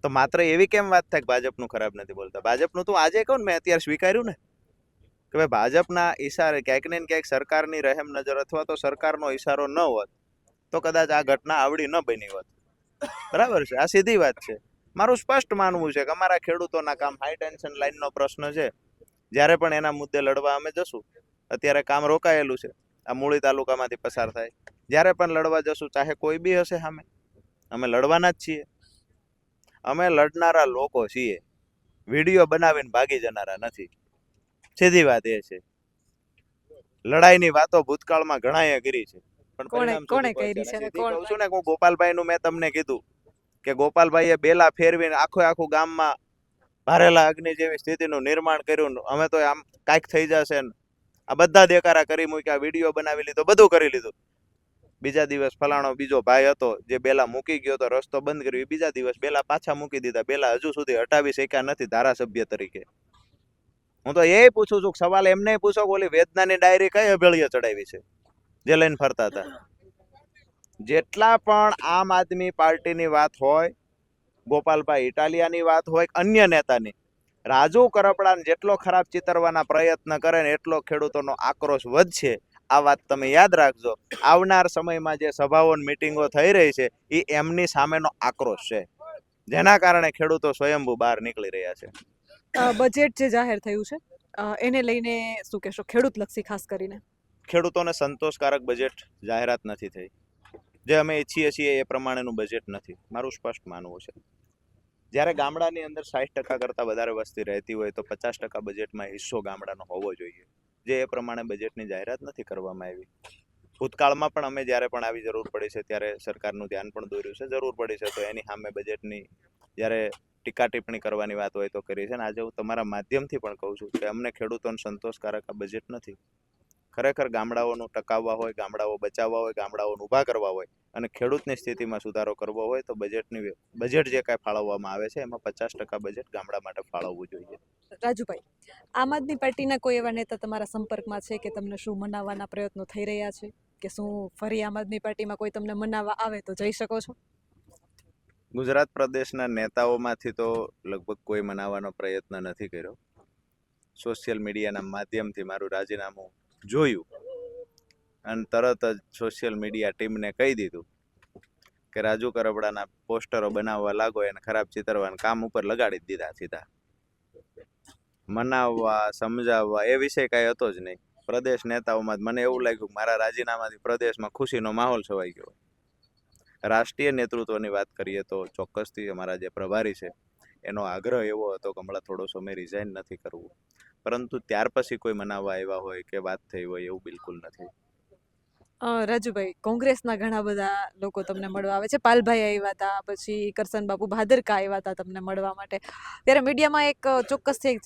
તો માત્ર એવી કેમ વાત થાય કે ભાજપનું ખરાબ નથી બોલતા? ભાજપનું તો આજે કહું ને, મેં અત્યારે સ્વીકાર્યું ને કે ભાઈ ભાજપના ઈશારે ક્યાંક ને ક્યાંક સરકારની રહેમ નજર અથવા તો સરકારનો ઈશારો ન હોત તો કદાચ આ ઘટના આવડી ન બની હોત. બરાબર છે, આ સીધી વાત છે. મારું સ્પષ્ટ માનવું છે કે અમારા ખેડૂતોના કામ, હાઈ ટેન્શન લાઈનનો પ્રશ્ન છે, જ્યારે પણ એના મુદ્દે લડવા અમે જશું. અત્યારે કામ રોકાયેલું છે, આ મૂળી તાલુકામાંથી પસાર થાય. જ્યારે પણ લડવા જશું, ચાહે કોઈ બી હશે સામે, અમે લડવાના જ છીએ. અમે લડનારા લોકો છીએ, વિડીયો બનાવીને ભાગી જનારા નથી. સીધી વાત એ છે. લડાઈની વાતો ભૂતકાળમાં ઘણાએ કરી છે, પણ પરિણામ કોણે સુધી કરી પહોંચ્યા છે નથી. અને કહું છું ને, હું ગોપાલભાઈનું મેં તમને કીધું કે ગોપાલભાઈએ બેલા ફેરવીને આખું ગામમાં ભારેલા અગ્નિ જેવી સ્થિતિનું નિર્માણ કર્યું. અમે તો આમ કાંઈક થઈ જશે ને આ બધા દેકારા કરી મૂક્યા, વિડીયો બનાવી લીધો, બધું કરી લીધું. બીજા દિવસ ફલાણો બીજો ભાઈ હતો જે બેલા મૂકી ગયો તો રસ્તો બંધ કર્યો, બીજા દિવસ બેલા પાછા મૂકી દીધા. બેલા હજુ સુધી હટાવી શક્યા નથી ધારાસભ્ય તરીકે. હું તો એ પૂછું છું, સવાલ એમને પૂછો કે ઓલી વેદનાની ડાયરી કઈ અભેળીએ ચડાવી છે જે લઈને ફરતા હતા? જેટલા પણ આમ આદમી પાર્ટીની વાત હોય, ગોપાલભાઈ ઇટાલિયાની વાત હોય, અન્ય નેતાની, રાજુ કરપડાને જેટલો ખરાબ ચિતરવાના પ્રયત્ન કરે ને એટલો ખેડૂતોનો આક્રોશ વધશે. આ વાત તમે યાદ રાખજો. આવનાર સમયમાં જે સભાઓ મિટિંગો થઈ રહી છે એ એમની સામેનો આક્રોશ છે, જેના કારણે ખેડૂતો સ્વયંભૂ બહાર નીકળી રહ્યા છે. બજેટ જે જાહેર થયું છે એને લઈને શું કહેશો, ખેડૂત લક્ષી ખાસ કરીને? ખેડૂતોને સંતોષકારક બજેટ જાહેરાત નથી થઈ. જે અમે ઈચ્છીએ છીએ એ પ્રમાણેનું બજેટ નથી, મારું સ્પષ્ટ માનવું છે. જ્યારે ગામડાની અંદર 60% કરતાં વધારે વસ્તી રહેતી હોય તો 50% બજેટમાં હિસ્સો ગામડાનો હોવો જોઈએ. જે એ પ્રમાણે બજેટની જાહેરાત નથી કરવામાં આવી. ભૂતકાળમાં પણ અમે જ્યારે પણ આવી જરૂર પડી છે ત્યારે સરકારનું ધ્યાન પણ દોર્યું છે. જરૂર પડી છે તો એની સામે બજેટની જ્યારે ટીકા ટિપ્પણી કરવાની વાત હોય તો કરી છે. ને આજે હું તમારા માધ્યમથી પણ કહું છું કે અમને ખેડૂતોને સંતોષકારક આ બજેટ નથી. ખરેખર ગામડાઓનું ટકાવવા હોય, ગામડાઓ બચાવવા હોય, ગામડાઓને ઊભા કરવા હોય અને ખેડૂતની સ્થિતિમાં સુધારો કરવો હોય તો બજેટ જે કાંઈ ફાળવવામાં આવે છે એમાં 50% બજેટ ગામડા માટે ફાળવવું જોઈએ. રાજુભાઈ, આમ આદમી પાર્ટીના કોઈ એવા નેતા તમારા સંપર્કમાં છે કે તમને શું મનાવવાના પ્રયત્નો થઈ રહ્યા છે, કે શું ફરી આમ આદમી પાર્ટીમાં કોઈ તમને મનાવવા આવે તો જઈ શકો છો? ગુજરાત પ્રદેશના નેતાઓમાંથી તો લગભગ કોઈ મનાવવાનો પ્રયત્ન નથી કર્યો. સોશિયલ મીડિયાના માધ્યમથી મારું રાજીનામું જોયું અને તરત જ સોશિયલ મીડિયા ટીમને કહી દીધું કે રાજુ કરપડાના પોસ્ટરો બનાવવા લાગો, એને ખરાબ ચિતરવાના કામ ઉપર લગાડી દીધા સીધા. મનાવવા, સમજાવવા એ વિષય કાંઈ હતો જ નહીં. પ્રદેશ નેતાઓમાં મને એવું લાગ્યું મારા રાજીનામાથી પ્રદેશમાં ખુશીનો માહોલ છવાઈ ગયો. રાષ્ટ્રીય નેતૃત્વની વાત કરીએ તો ચોક્કસથી અમારા જે પ્રભારી છે એનો આગ્રહ એવો હતો કે હમણાં થોડો સમય રિઝાઇન નથી કરવું, પરંતુ ત્યાર પછી કોઈ મનાવવા આવ્યા હોય કે વાત થઈ હોય એવું બિલકુલ નથી. રાજુભાઈ, કોંગ્રેસના ઘણા બધા લોકો તમને મળવા આવે છે. પાલભાઈ આવ્યા હતા, પછી કરશન બાપુ ભાદરકા આવ્યા હતા તમને મળવા માટે. ત્યારે મીડિયામાં એક ચોક્કસથી એક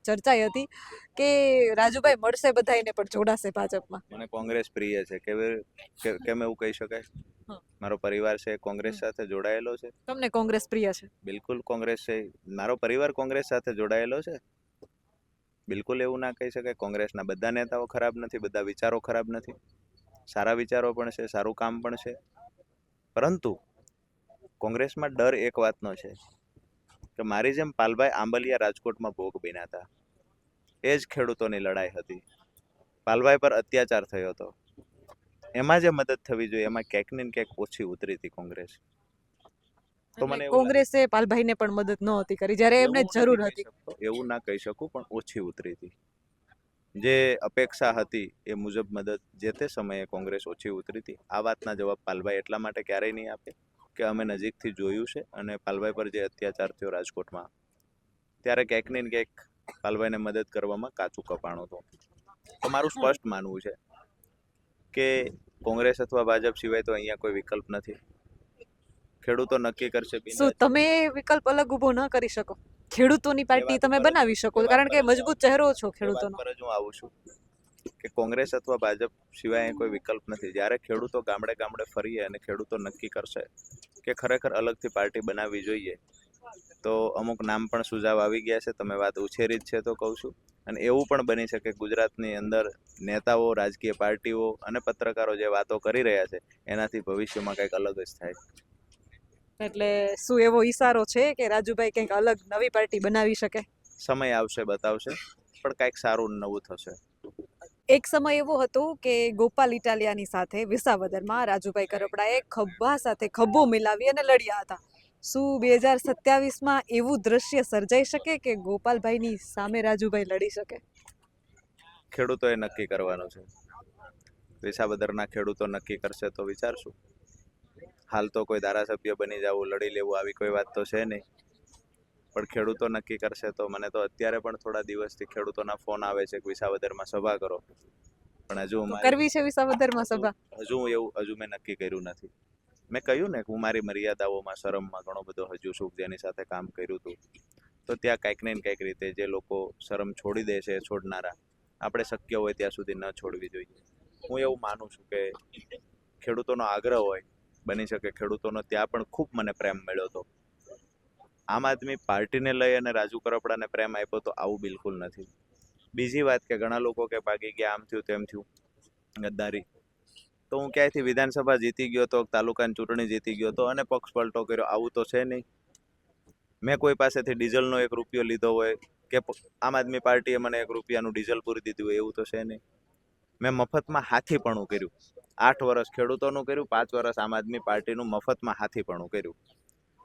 ચર્ચાઈ હતી કે રાજુભાઈ મળશે બધાને પણ જોડાશે ભાજપમાં. મને કોંગ્રેસ પ્રિય છે. કેમ એવું કહી શકાય? મારો પરિવાર છે કોંગ્રેસ સાથે જોડાયેલો છે. તમને કોંગ્રેસ પ્રિય છે? બિલકુલ કોંગ્રેસ છે. મારો પરિવાર કોંગ્રેસ સાથે જોડાયેલો છે. બિલકુલ એવું ના કહી શકાય. કોંગ્રેસના બધા નેતાઓ ખરાબ નથી, બધા વિચારો ખરાબ નથી. સારા વિચારો પણ છે, સારું કામ પણ છે. પરંતુ કોંગ્રેસમાં ડર એક વાતનો છે કે મારી જેમ પાલભાઈ આંબલિયા રાજકોટમાં ભોગ બન્યા હતા. એ જ ખેડૂતોની લડાઈ હતી. પાલભાઈ પર અત્યાચાર થયો હતો. એમાં જે મદદ થવી જોઈએ એમાં ક્યાંક ને ક્યાંક ઓછી ઉતરી હતી કોંગ્રેસ. તો મને એટલે એવું લાગે કોંગ્રેસે પાલભાઈને પણ મદદ નહોતી કરી જ્યારે એમને એવું જરૂર નથી કહી હતી. શકતો, એવું ના કહી શકું, પણ ઓછી ઉતરી હતી. જે અપેક્ષા હતી એ મુજબ મદદ જે તે સમયે કોંગ્રેસ ઓછી ઉતરી હતી. આ વાતના જવાબ પાલભાઈ એટલા માટે ક્યારેય નહીં આપે કે અમે નજીકથી જોયું છે અને પાલભાઈ પર જે અત્યાચાર થયો રાજકોટમાં, ત્યારે ક્યાંક ને ક્યાંક પાલભાઈને મદદ કરવામાં કાચું કપાણું હતું. તો મારું સ્પષ્ટ માનવું છે કે કોંગ્રેસ અથવા ભાજપ સિવાય તો અહીંયા કોઈ વિકલ્પ નથી. ખેડૂતો નક્કી કરશે. શું તમે વિકલ્પ અલગ ઊભો ન કરી શકો? ખેડૂતોની પાર્ટી તમે બનાવી શકો કારણ કે મજબૂત ચહેરો છો ખેડૂતોનો. પર જ હું આવું છું કે કોંગ્રેસ અથવા ભાજપ સિવાય અહીં કોઈ વિકલ્પ નથી. જ્યારે ખેડૂતો ગામડે ગામડે ફરીએ અને ખેડૂતો નક્કી કરશે કે ખરેખર અલગથી પાર્ટી બનાવવી જોઈએ, તો અમુક નામ પણ સુઝાવ આવી ગયા છે. તમે વાત ઉછેરી જ છે તો કહું છું. અને એવું પણ બની શકે ગુજરાતની અંદર નેતાઓ, રાજકીય પાર્ટીઓ અને પત્રકારો જે વાતો કરી રહ્યા છે એનાથી ભવિષ્યમાં કંઈક અલગ જ થાય. એટલે શું એવો ઈશારો છે કે રાજુભાઈ કંઈક અલગ નવી પાર્ટી બનાવી શકે? સમય આવશે બતાવશે, પણ કંઈક સારું નવું થશે. એક સમય એવો હતો કે ગોપાલ ઇટાલિયાની સાથે વિસાવદરમાં રાજુભાઈ કરપડાએ ખભા સાથે ખભો મિલાવી અને લડ્યા હતા. શું 2027માં એવું દ્રશ્ય સર્જાઈ શકે કે ગોપાલભાઈની સામે રાજુભાઈ લડી શકે? ખેડૂતોએ નક્કી કરવાનું છે. વિસાવદરના ખેડૂતો નક્કી કરશે તો વિચારશું. હાલ તો કોઈ ધારાસભ્ય બની જવું, લડી લેવું આવી કોઈ વાત તો છે નહીં, પણ ખેડૂતો નક્કી કરશે. તો મને તો અત્યારે પણ થોડા દિવસથી ખેડૂતોના ફોન આવે છે કે વિસાવદરમાં સભા કરો, પણ હજુ કરવી છે વિસાવદરમાં સભા? હજુ મેં નક્કી કર્યું નથી. મેં કહ્યું ને કે હું મારી મર્યાદાઓમાં, શરમમાં ઘણો બધો હજુ છું જેની સાથે કામ કર્યું હતું. તો ત્યાં કંઈક ને કંઈક રીતે જે લોકો શરમ છોડી દે છે, છોડનારા, આપણે શક્ય હોય ત્યાં સુધી ન છોડવી જોઈએ. હું એવું માનું છું કે ખેડૂતોનો આગ્રહ હોય, બની શકે ખેડૂતોનો ત્યાં પણ ખૂબ મને પ્રેમ મળ્યો હતો. આમ આદમી પાર્ટીને લઈ અને રાજુ કરપડાને પ્રેમ આપ્યો તો આવું બિલકુલ નથી. બીજી વાત કે ઘણા લોકો કે ભાગી ગયા, આમ થયું તેમ થયું, ગદ્દારી. તો હું ક્યાંયથી વિધાનસભા જીતી ગયો તો, તાલુકાની ચૂંટણી જીતી ગયો તો અને પક્ષ પલટો કર્યો, આવું તો છે નહીં. મેં કોઈ પાસેથી ડીઝલનો 1 રૂપિયો લીધો હોય કે આમ આદમી પાર્ટીએ મને 1 રૂપિયાનું ડીઝલ પૂરી દીધું હોય, એવું તો છે નહીં. મેં મફતમાં હાથીપણું કર્યું. 8 વર્ષ ખેડૂતોનું કર્યું, 5 વર્ષ આમ આદમી પાર્ટીનું મફતમાં હાથીપણું કર્યું.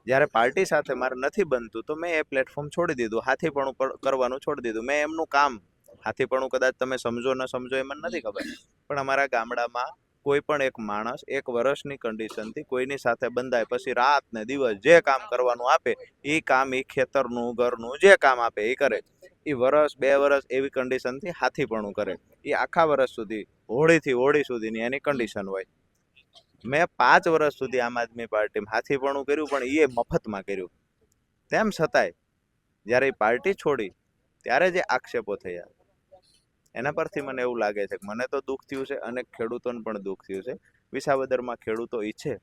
જ્યારે પાર્ટી સાથે મારે નથી બનતું તો મેં એ પ્લેટફોર્મ છોડી દીધું, હાથીપણું કરવાનું છોડી દીધું. મેં એમનું કામ, હાથીપણું કદાચ તમે સમજો ન સમજો એ મને નથી ખબર, પણ અમારા ગામડામાં કોઈ પણ એક માણસ 1 વર્ષની કન્ડિશનથી કોઈની સાથે બંધાય, પછી રાત ને દિવસ જે કામ કરવાનું આપે એ કામ, એ ખેતરનું, ઘરનું જે કામ આપે એ કરે. એ વર્ષ 2 વર્ષ એવી કન્ડિશનથી હાથીપણું કરે. એ આખા વર્ષ સુધી, હોળીથી હોળી સુધીની એની કન્ડિશન હોય. મેં 5 વર્ષ સુધી આમ આદમી પાર્ટીમાં હાથીપણું કર્યું, પણ એ મફતમાં કર્યું. તેમ છતાંય જ્યારે એ પાર્ટી છોડી ત્યારે જે આક્ષેપો થયા એના પરથી મને એવું લાગે છે કે મને તો દુઃખ થયું છે અને ખેડૂતોને પણ દુઃખ થયું છે. વિસાવદરમાં ખેડૂતો ઈચ્છે,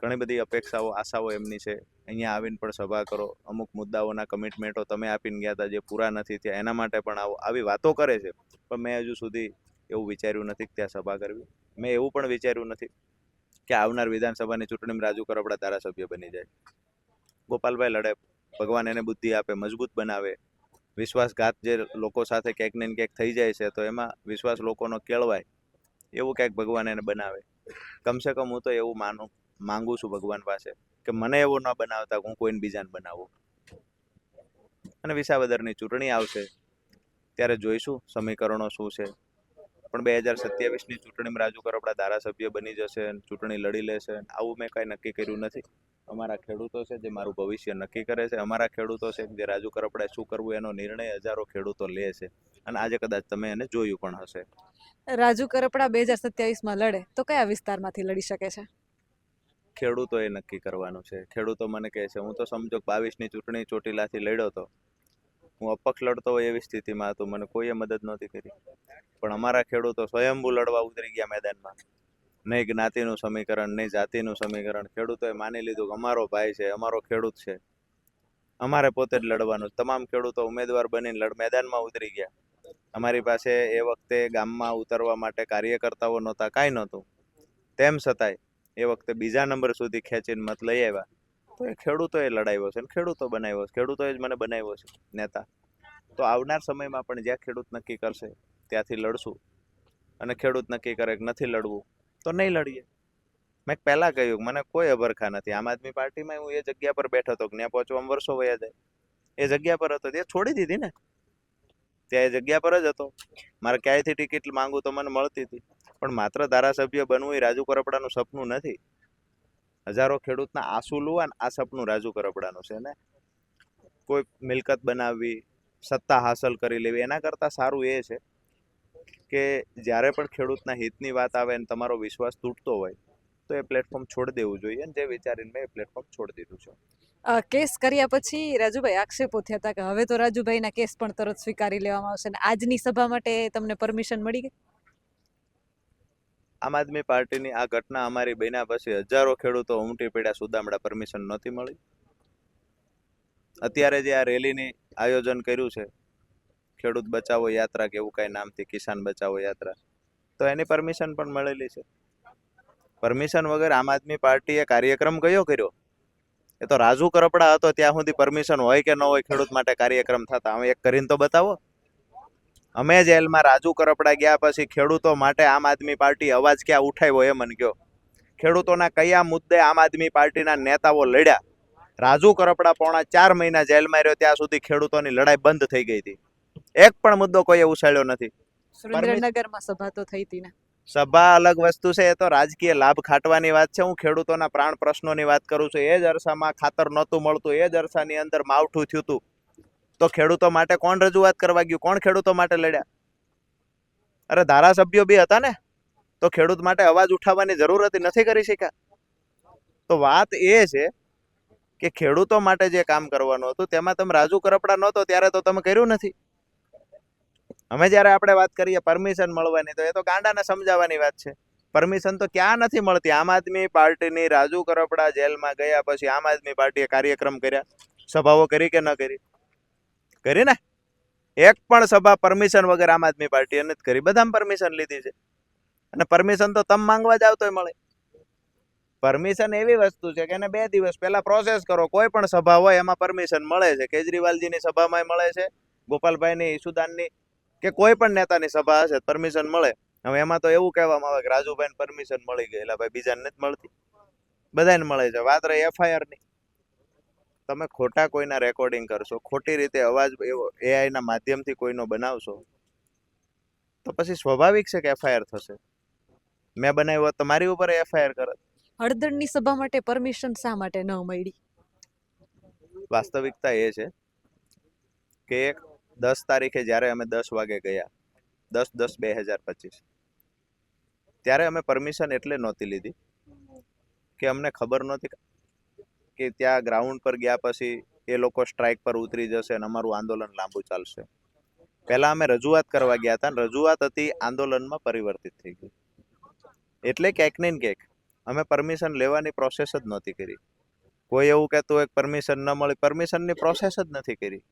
ઘણી બધી અપેક્ષાઓ, આશાઓ એમની છે. અહીંયા આવીને પણ સભા કરો, અમુક મુદ્દાઓના કમિટમેન્ટો તમે આપીને ગયા હતા જે પૂરા નથી થયા, એના માટે પણ આવી વાતો કરે છે. પણ મેં હજુ સુધી એવું વિચાર્યું નથી કે ત્યાં સભા કરવી. મેં એવું પણ વિચાર્યું નથી કે આવનાર વિધાનસભાની ચૂંટણીમાં રાજુ કરપડા ધારાસભ્ય બની જાય. ગોપાલભાઈ લડે, ભગવાન એને બુદ્ધિ આપે, મજબૂત બનાવે. વિશ્વાસઘાત જે લોકો સાથે ક્યાંક ને ક્યાંક થઈ જાય છે તો એમાં વિશ્વાસ લોકોનો કેળવાય, એવું ક્યાંક ભગવાન એને બનાવે. કમસે કમ હું તો એવું માંગુ છું ભગવાન પાસે કે મને એવો ન બનાવતા હું કોઈને બીજાને બનાવું. અને વિસાવદરની ચૂંટણી આવશે ત્યારે જોઈશું સમીકરણો શું છે. પણ 2027ની ચૂંટણીમાં રાજુ કરપડા ધારાસભ્ય બની જશે, ચૂંટણી લડી લેશે, આવું મેં કાંઈ નક્કી કર્યું નથી. અમારા ખેડૂતો છે જે મારું ભવિષ્ય નક્કી કરે છે. અમારા ખેડૂતો છે જે રાજુ કરપડાએ શું કરવું એનો નિર્ણય હજારો ખેડૂતો લે છે. અને આજે કદાચ તમે એને જોયું પણ હશે. રાજુ કરપડા 2027માં લડે તો કયા વિસ્તારમાંથી લડી શકે છે? ખેડૂતોએ નક્કી કરવાનું છે. ખેડૂતો મને કહે છે, હું તો સમજો 22ની ચૂંટણી ચોટીલાથી લડ્યો હતો, હું અપક્ષ લડતો હોય એવી સ્થિતિમાં હતો, મને કોઈએ મદદ નહોતી કરી. પણ અમારા ખેડૂતો સ્વયંભૂ લડવા ઉતરી ગયા મેદાનમાં. નહીં જ્ઞાતિનું સમીકરણ, નહીં જાતિનું સમીકરણ. ખેડૂતોએ માની લીધું કે અમારો ભાઈ છે, અમારો ખેડૂત છે, અમારે પોતે જ લડવાનું. તમામ ખેડૂતો ઉમેદવાર બનીને મેદાનમાં ઉતરી ગયા. અમારી પાસે એ વખતે ગામમાં ઉતરવા માટે કાર્યકર્તાઓ નહોતા, કાંઈ નહોતું. તેમ છતાંય એ વખતે બીજા નંબર સુધી ખેંચીને મત લઈ આવ્યા. તો એ ખેડૂતોએ લડાવ્યો છે અને ખેડૂતો બનાવ્યો છે. ખેડૂતોએ જ મને બનાવ્યો છે નેતા. તો આવનાર સમયમાં પણ જ્યાં ખેડૂત નક્કી કરશે ત્યાંથી લડશું. અને ખેડૂત નક્કી કરે કે નથી લડવું તો નહીં લડીએ. મેં પહેલા કહ્યું મને કોઈ અભરખા નથી. આમ આદમી પાર્ટીમાં હું એ જગ્યા પર બેઠો હતો, ત્યાં પહોંચવામાં વર્ષો વયા જાય. એ જગ્યા પર હતો તે છોડી દીધી ને, ત્યાં એ જગ્યા પર જ હતો. મારે ક્યાંયથી ટિકિટ માંગુ તો મને મળતી હતી. પણ માત્ર ધારાસભ્ય બનવું એ રાજુ કરપડાનું સપનું નથી. હજારો ખેડૂતના આંસુ લુવા ને આ સપનું રાજુ કરપડાનું છે ને. કોઈ મિલકત બનાવવી, સત્તા હાંસલ કરી લેવી, એના કરતાં સારું એ છે કે જ્યારે પણ ખેડૂતના હિતની વાત આવે અને તમારો વિશ્વાસ તૂટતો હોય તો એ પ્લેટફોર્મ છોડી દેવું જોઈએ. અને જે વિચારીને મેં એ પ્લેટફોર્મ છોડી દીધું છે. કેસ કર્યા પછી રાજુભાઈ આક્ષેપો થયા હતા કે હવે તો રાજુભાઈના કેસ પણ તરત સ્વીકારી લેવામાં આવશે, ને આજની સભા માટે તમને પરમિશન મળી ગઈ? આમ આદમી પાર્ટીની આ ઘટના અમારી બન્યા પછી હજારો ખેડૂતો ઉમટી પડ્યા, સુદામડા પરમિશન નહોતી મળી. અત્યારે જે આ રેલીની આયોજન કર્યું છે, ખેડૂત બચાવો યાત્રા કે એવું કાંઈ નામથી, કિસાન બચાવો યાત્રા, તો એની પરમિશન પણ મળેલી છે. પરમિશન વગર આમ આદમી પાર્ટીએ કાર્યક્રમ કયો કર્યો? એ તો રાજુ કરપડા હતો ત્યાં સુધી પરમિશન હોય કે ન હોય ખેડૂત માટે કાર્યક્રમ થતા. અમે એક કરીને તો બતાવો. અમે જેલમાં રાજુ કરપડા ગયા પછી ખેડૂતો માટે આમ આદમી પાર્ટી અવાજ ક્યાં ઉઠાવ્યો એ મને કહો. ખેડૂતોના કયા મુદ્દે આમ આદમી પાર્ટીના નેતાઓ લડ્યા? રાજુ કરપડા 4.5 મહિના જેલમાં રહ્યો ત્યાં સુધી ખેડૂતોની લડાઈ બંધ થઈ ગઈ હતી. એક પણ મુદ્દો કોઈએ ઉછાળ્યો નથી. સુરેન્દ્રનગરમાં સભા તો થઈ હતી ને. સભા અલગ વસ્તુ છે, એ તો રાજકીય લાભ ખાટવાની વાત છે. હું ખેડૂતોના પ્રાણ પ્રશ્નોની વાત કરું છું. એ જ અરસામાં ખાતર નહોતું મળતું, એ જ અરસાની અંદર માવઠું થયું હતું, તો ખેડૂતો માટે કોણ રજૂઆત કરવા ગયું? કોણ ખેડૂતો માટે લડ્યા? અરે ધારાસભ્યો બી હતા ને, તો ખેડૂત માટે અવાજ ઉઠાવવાની જરૂર હતી, નથી કરી શક્યા. તો વાત એ છે કે ખેડૂતો માટે જે કામ કરવાનું હતું તેમાં તમે રાજુ કરપડા નહોતો ત્યારે તો તમે કર્યું નથી. અમે જ્યારે આપણે વાત કરીએ પરમિશન મળવાની, તો એ તો ગાંડાને સમજાવવાની વાત છે. પરમિશન તો ક્યાં નથી મળતી. આમ આદમી પાર્ટીની રાજુ કરપડા જેલમાં ગયા પછી આમ આદમી પાર્ટીએ કાર્યક્રમ કર્યા, સભાઓ કરી કે ન કરી? કરી ને. એક પણ સભા પરમિશન વગર આમ આદમી પાર્ટીએ નથી કરી. બધામાં પરમિશન લીધી છે. અને પરમિશન તો તમે માંગવા જાવ તોય મળે. પરમિશન એવી વસ્તુ છે કે એને 2 દિવસ પહેલા પ્રોસેસ કરો. કોઈ પણ સભા હોય એમાં પરમિશન મળે છે. કેજરીવાલજીની સભામાં મળે છે, ગોપાલભાઈની, ઈસુદાનની, કે કોઈ પણ નેતાની સભા હશે પરમિશન મળે. હવે એમાં તો એવું કહેવામાં આવે કે રાજુભાઈને પરમિશન મળી ગઈ, એટલે ભાઈ બીજાને નથી મળતી, બધાને મળે છે. વાત રહી FIR ની. તમે ખોટા કોઈના રેકોર્ડિંગ કરશો, ખોટી રીતે અવાજ AI ના માધ્યમથી કોઈનો બનાવશો, તો પછી સ્વાભાવિક છે કે FIR થશે. મેં બનાવ્યો હોત તો મારી ઉપર FIR કરત. હળદરની સભા માટે પરમિશન શા માટે ન મળી? વાસ્તવિકતા એ છે કે 10 તારીખે જ્યારે અમે 10 વાગે ગયા, 10/10/2025, ત્યારે અમે પરમિશન એટલે નહોતી લીધી કે અમને ખબર નહોતી કે ત્યાં ગ્રાઉન્ડ પર ગયા પછી એ લોકો સ્ટ્રાઇક પર ઉતરી જશે અને અમારું આંદોલન લાંબુ ચાલશે. પહેલા અમે રજૂઆત કરવા ગયા હતા, અને રજૂઆત હતી આંદોલનમાં પરિવર્તિત થઈ ગઈ. એટલે ક્યાંક ને ક્યાંક અમે પરમિશન લેવાની પ્રોસેસ જ નહોતી કરી. કોઈ એવું કહેતું હોય પરમિશન ન મળી, પરમિશનની પ્રોસેસ જ નથી કરી.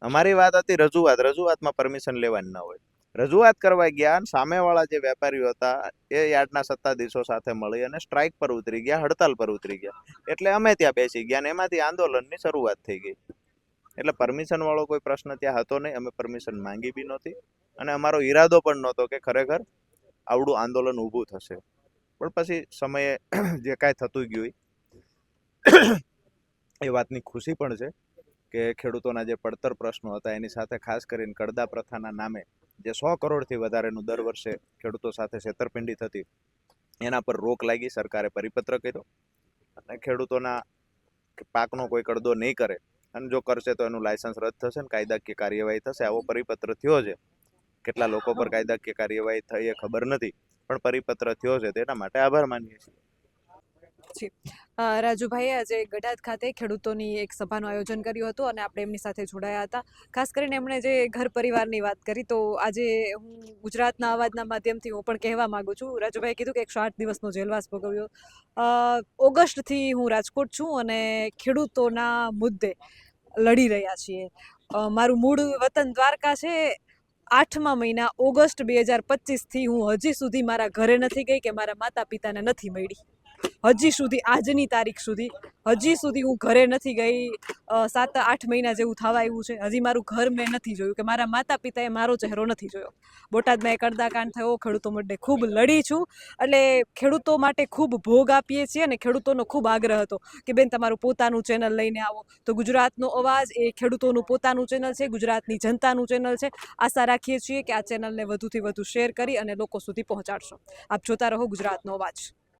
અમારી વાત હતી રજૂઆત. રજૂઆતમાં પરમિશન લેવાની ન હોય. રજૂઆત કરવા ગયા અને સામેવાળા જે વેપારીઓ હતા એ યાર્ડના સત્તાધીશો સાથે મળી અને સ્ટ્રાઇક પર ઉતરી ગયા, હડતાલ પર ઉતરી ગયા. એટલે અમે ત્યાં બેસી ગયા અને એમાંથી આંદોલનની શરૂઆત થઈ ગઈ. એટલે પરમિશન વાળો કોઈ પ્રશ્ન ત્યાં હતો નહીં. અમે પરમિશન માંગી બી નહોતી અને અમારો ઈરાદો પણ નહોતો કે ખરેખર આવડું આંદોલન ઊભું થશે. પણ પછી સમયે જે કાંઈ થતું ગયું એ વાતની ખુશી પણ છે કે ખેડૂતોના જે પડતર પ્રશ્નો હતા એની સાથે ખાસ કરીને કડદા પ્રથાના નામે જે 100 કરોડથી વધારેનું દર વર્ષે ખેડૂતો સાથે છેતરપિંડી થતી, એના પર રોક લાગી. સરકારે પરિપત્ર કર્યો અને ખેડૂતોના પાકનો કોઈ કડદો નહીં કરે, અને જો કરશે તો એનું લાયસન્સ રદ થશે ને કાયદાકીય કાર્યવાહી થશે, આવો પરિપત્ર થયો છે. કેટલા લોકો પર કાયદાકીય કાર્યવાહી થઈ એ ખબર નથી, પણ પરિપત્ર થયો છે, તેના માટે આભાર માનીએ છીએ. રાજુભાઈએ આજે ગડાદ ખાતે ખેડૂતોની એક સભાનું આયોજન કર્યું હતું અને આપણે એમની સાથે જોડાયા હતા. ખાસ કરીને એમણે જે ઘર પરિવારની વાત કરી, તો આજે હું ગુજરાતના અવાજના માધ્યમથી હું પણ કહેવા માંગુ છું. રાજુભાઈએ કીધું કે 108 દિવસનો જેલવાસ ભોગવ્યો. ઓગસ્ટથી હું રાજકોટ છું અને ખેડૂતોના મુદ્દે લડી રહ્યા છીએ. મારું મૂળ વતન દ્વારકા છે. 8મા મહિના ઓગસ્ટ 2025થી હું હજી સુધી મારા ઘરે નથી ગઈ કે મારા માતા પિતાને નથી મળી. હજી સુધી આજની તારીખ સુધી હજી સુધી હું ઘરે નથી ગઈ 7-8 મહિના જેવું થવા આવ્યું છે. હજી મારું ઘર મેં નથી જોયું કે મારા માતા પિતાએ મારો ચહેરો નથી જોયો. બોટાદમાં એક અડદાકાંડ થયો, ખેડૂતો માટે ખૂબ લડી છું. એટલે ખેડૂતો માટે ખૂબ ભોગ આપીએ છીએ અને ખેડૂતોનો ખૂબ આગ્રહ હતો કે બેન તમારું પોતાનું ચેનલ લઈને આવો. તો ગુજરાતનો અવાજ એ ખેડૂતોનું પોતાનું ચેનલ છે, ગુજરાતની જનતાનું ચેનલ છે. આશા રાખીએ છીએ કે આ ચેનલને વધુથી વધુ શેર કરી અને લોકો સુધી પહોંચાડશો. આપ જોતા રહો ગુજરાતનો અવાજ.